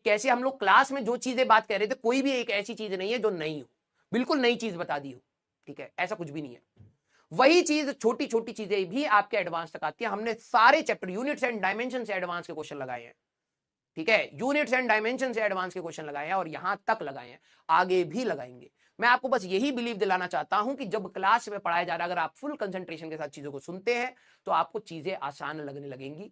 कैसे हम लोग क्लास में जो चीजें बात कर रहे थे कोई भी एक ऐसी चीज नहीं है जो नई हो, बिल्कुल नई चीज बता दी हो, ठीक है, ऐसा कुछ भी नहीं है। वही चीज छोटी छोटी चीजें भी आपके एडवांस तक आती है। हमने सारे चैप्टर यूनिट्स एंड डायमेंशन से एडवांस के क्वेश्चन लगाए हैं, ठीक है, यूनिट्स एंड डायमेंशन से एडवांस के क्वेश्चन लगाए हैं और यहां तक लगाए हैं, आगे भी लगाएंगे। मैं आपको बस यही बिलीव दिलाना चाहता हूं कि जब क्लास में पढ़ाया जा रहा है, अगर आप फुल कंसंट्रेशन के साथ चीजों को सुनते हैं तो आपको चीजें आसान लगने लगेंगी।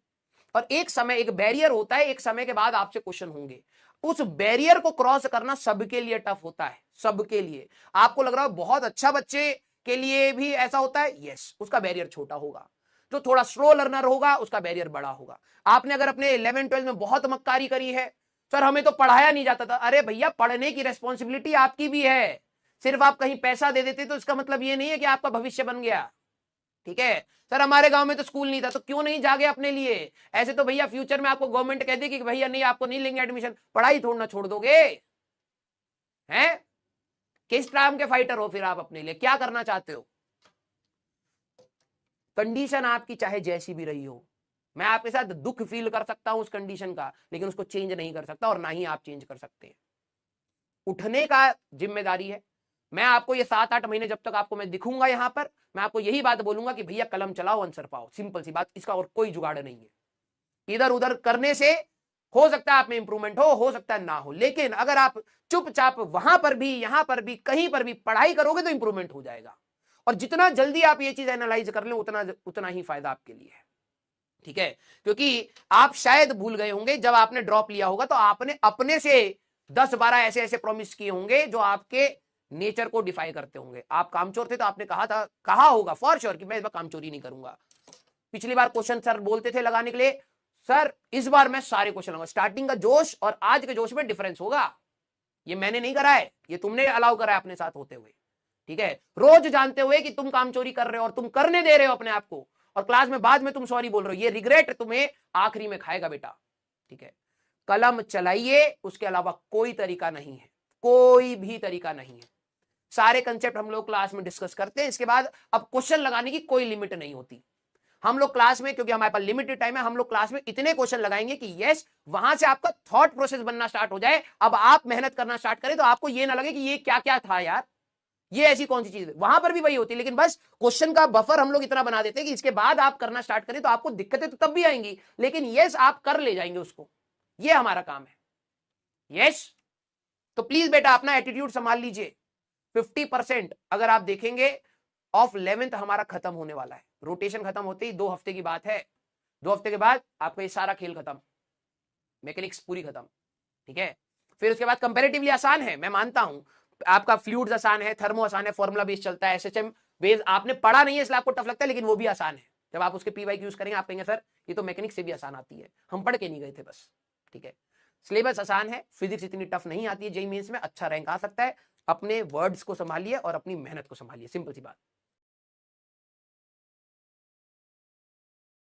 और एक समय, एक बैरियर होता है, एक समय के बाद आपसे क्वेश्चन होंगे, उस बैरियर को क्रॉस करना सबके लिए टफ होता है, सबके लिए। आपको लग रहा है बहुत अच्छा बच्चे के लिए भी ऐसा होता है, यस, उसका बैरियर छोटा होगा। जो थोड़ा स्लो लर्नर होगा उसका बैरियर बड़ा होगा। आपने अगर अपने 11-12 में बहुत मक्कारी करी है, सर हमें तो पढ़ाया नहीं जाता था, अरे भैया पढ़ने की रेस्पॉन्सिबिलिटी आपकी भी है। सिर्फ आप कहीं पैसा दे देते तो इसका मतलब ये नहीं है कि आपका भविष्य बन गया, ठीक है। सर हमारे गांव में तो स्कूल नहीं था, तो क्यों नहीं जागे अपने लिए? ऐसे तो भैया फ्यूचर में आपको गवर्नमेंट कह दे कि भैया नहीं, आपको नहीं लेंगे एडमिशन, पढ़ाई थोड़ा ना छोड़ दोगे, हैं? किस टाइम के फाइटर हो फिर आप? अपने लिए क्या करना चाहते हो? कंडीशन आपकी चाहे जैसी भी रही हो, मैं आपके साथ दुख फील कर सकता हूं उस कंडीशन का, लेकिन उसको चेंज नहीं कर सकता और ना ही आप चेंज कर सकते हैं। उठने का जिम्मेदारी है। मैं आपको ये 7-8 महीने जब तक आपको मैं दिखूंगा यहां पर, मैं आपको यही बात बोलूंगा कि भैया कलम चलाओ, आंसर पाओ, सिंपल सी बात, इसका और कोई जुगाड़ नहीं है। इधर उधर करने से हो सकता है आप में इंप्रूवमेंट हो सकता है ना हो, लेकिन अगर आप चुपचाप वहां पर भी, यहां पर भी, कहीं पर भी पढ़ाई करोगे तो इंप्रूवमेंट हो जाएगा। और जितना जल्दी आप ये चीज एनालाइज कर लें उतना उतना ही फायदा आपके लिए है, ठीक है। क्योंकि आप शायद भूल गए होंगे, जब आपने ड्रॉप लिया होगा तो आपने अपने से 10-12 ऐसे ऐसे प्रॉमिस किए होंगे जो आपके नेचर को डिफाई करते होंगे। आप कामचोर थे तो आपने कहा होगा फॉर श्योर कि मैं इस बार कामचोरी नहीं करूंगा। पिछली बार क्वेश्चन सर बोलते थे लगाने के लिए, सर इस बार मैं सारे क्वेश्चन लगाऊंगा। स्टार्टिंग का जोश और आज के जोश में डिफरेंस होगा। ये मैंने नहीं करा है, ये तुमने अलाउ करा है अपने साथ होते हुए, ठीक है। रोज जानते हुए कि तुम कामचोरी कर रहे हो और तुम करने दे रहे हो अपने आप को, और क्लास में बाद में तुम सॉरी बोल रहे हो, ये रिग्रेट तुम्हें आखिरी में खाएगा बेटा, ठीक है। कलम चलाइए, उसके अलावा कोई तरीका नहीं है, कोई भी तरीका नहीं है। सारे कंसेप्ट हम लोग क्लास में डिस्कस करते हैं, इसके बाद अब क्वेश्चन लगाने की कोई लिमिट नहीं होती। हम लोग क्लास में, क्योंकि हमारे पास लिमिटेड टाइम है, हम लोग क्लास में इतने क्वेश्चन लगाएंगे कि यस, वहां से आपका थॉट प्रोसेस बनना स्टार्ट हो जाए। अब आप मेहनत करना स्टार्ट करें तो आपको ये ना लगे कि ये क्या क्या था यार, ये ऐसी कौन सी चीज है। वहां पर भी वही होती है, लेकिन बस क्वेश्चन का बफर हम लोग इतना बना देते हैं कि इसके बाद आप करना स्टार्ट करें तो आपको दिक्कतें तो तब भी आएंगी, लेकिन यस आप कर ले जाएंगे उसको। ये हमारा काम है, यस। तो प्लीज बेटा अपना एटीट्यूड संभाल लीजिए। 50% अगर आप देखेंगे ऑफ 11th हमारा खत्म होने वाला है। रोटेशन खत्म होते ही 2 हफ्ते की बात है, 2 हफ्ते के बाद आपका ये सारा खेल खत्म, मैकेनिक्स पूरी खत्म, ठीक है। फिर उसके बाद कंपैरेटिवली आसान है, मैं मानता हूं, आपका फ्लूइड्स आसान है, थर्मो आसान है, फॉर्मूला बेस चलता है, एसएचएम बेस आपने पढ़ा नहीं है इसलिए आपको टफ लगता है, लेकिन वो भी आसान है। जब आप उसके पीवाई यूज करेंगे आप कहेंगे सर ये तो मैकेनिक्स से भी आसान आती है, हम पढ़ के नहीं गए थे बस, ठीक है। सिलेबस आसान है, फिजिक्स इतनी टफ नहीं आती है, जेईई मेंस में अच्छा रैंक आ सकता है। अपने वर्ड्स को संभालिए और अपनी मेहनत को संभालिए, सिंपल सी बात।